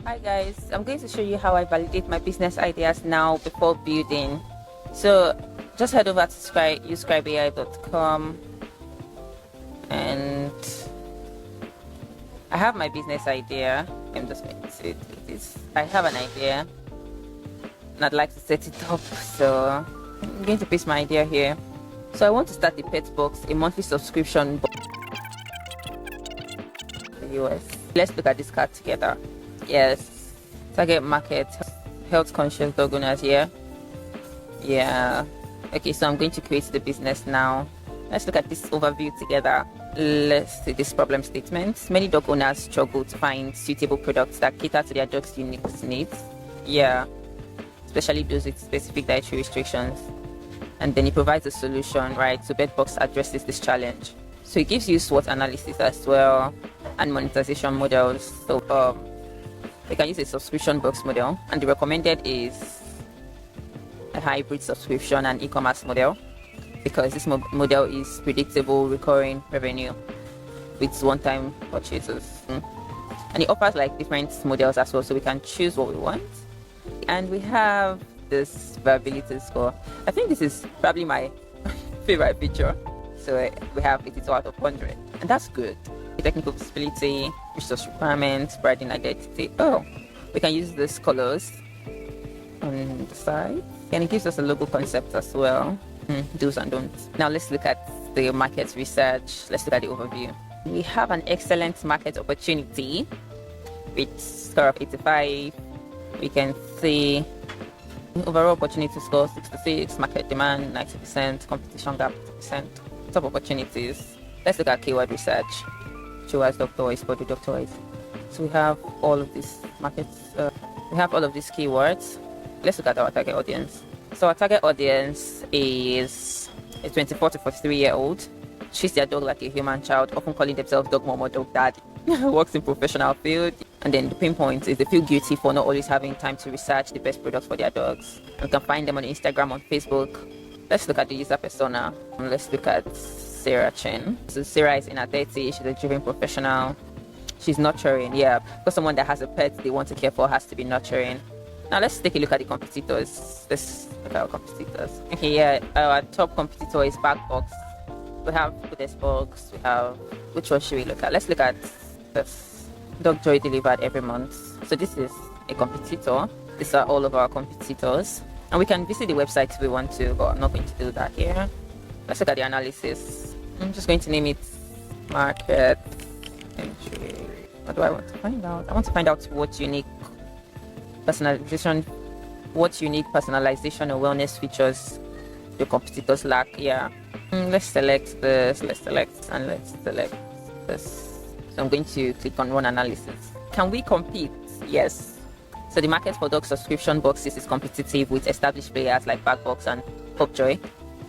Hi guys, I'm going to show you how I validate my business ideas now before building. So just head over to ScribeAI.com and I have my business idea. I'm just going to do this. I have an idea and I'd like to set it up. So I'm going to paste my idea here. So I want to start the pet box, a monthly subscription box in the US. Let's look at this card together. Yes, target market, health conscious dog owners here. Yeah, okay, so I'm going to create the business now. Let's look at this overview together. Let's see this problem statement. Many dog owners struggle to find suitable products that cater to their dog's unique needs. Yeah, especially those with specific dietary restrictions. And then it provides a solution, right? So Bedbox addresses this challenge. So it gives you SWOT analysis as well and monetization models. So you can use a subscription box model, and the recommended is a hybrid subscription and e-commerce model because this model is predictable recurring revenue with one-time purchases. And it offers like different models as well, so we can choose what we want. And we have this viability score. I think this is probably my favorite feature. So we have 82 out of 100, and that's good. Technical visibility, resource requirements, branding identity. Oh, we can use these colors on the side, and it gives us a logo concept as well. Do's and don'ts. Now let's look at the market research. Let's look at the overview. We have an excellent market opportunity with score of 85. We can see overall opportunity score 66, market demand 90%, competition gap 50%, top opportunities. Let's look at keyword research. As Dr. Wise, body Dr. Wise. So we have all of these markets. We have all of these keywords. Let's look at our target audience. So our target audience is a 24 to 43-year-old. Treats their dog like a human child, often calling themselves dog mom or dog dad. Works in professional field. And then the pain point is they feel guilty for not always having time to research the best products for their dogs. You can find them on Instagram, on Facebook. Let's look at the user persona. Let's look at Sarah Chen. So Sarah is in her 30s. She's a driven professional. She's nurturing. Yeah, because someone that has a pet they want to care for has to be nurturing. Now let's take a look at the competitors. Let's look at our competitors. Okay, yeah, our top competitor is Backbox. We have Box. We have, which one should we look at? Let's look at this. Dog Joy delivered every month. So this is a competitor. These are all of our competitors. And we can visit the website if we want to, but I'm not going to do that here. Let's look at the analysis. I'm just going to name it market entry. What do I want to find out? I want to find out what unique personalization or wellness features the competitors lack. Yeah. Let's select this. Let's select this. So I'm going to click on run analysis. Can we compete? Yes. So the market for dog subscription boxes is competitive with established players like Backbox and Popjoy.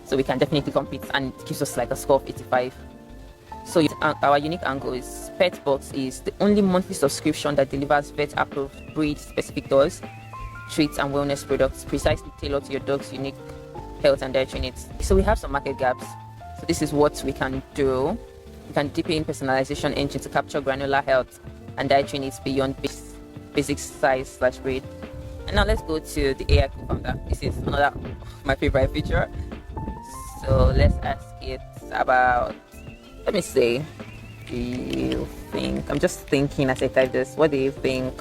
So we can definitely compete, and it gives us like a score of 85. So our unique angle is Petbox is the only monthly subscription that delivers vet-approved breed-specific toys, treats, and wellness products precisely tailored to your dog's unique health and dietary needs. So we have some market gaps. So this is what we can do. We can deepen personalization engine to capture granular health and dietary needs beyond basic size/breed. And now let's go to the AI co-founder. This is another of my favorite feature. So let's ask it about, let me see, do you think, I'm just thinking as I type this, what do you think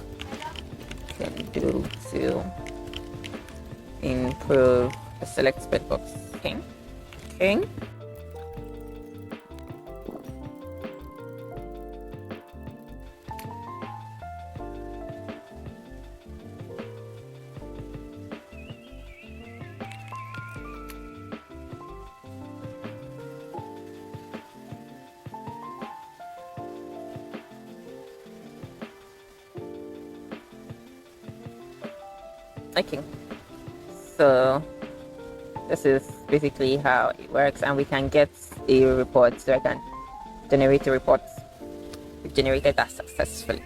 can do to improve the select spread box? Okay. Okay, so this is basically how it works, and we can get a report. So I can generate a report. We've generated that successfully.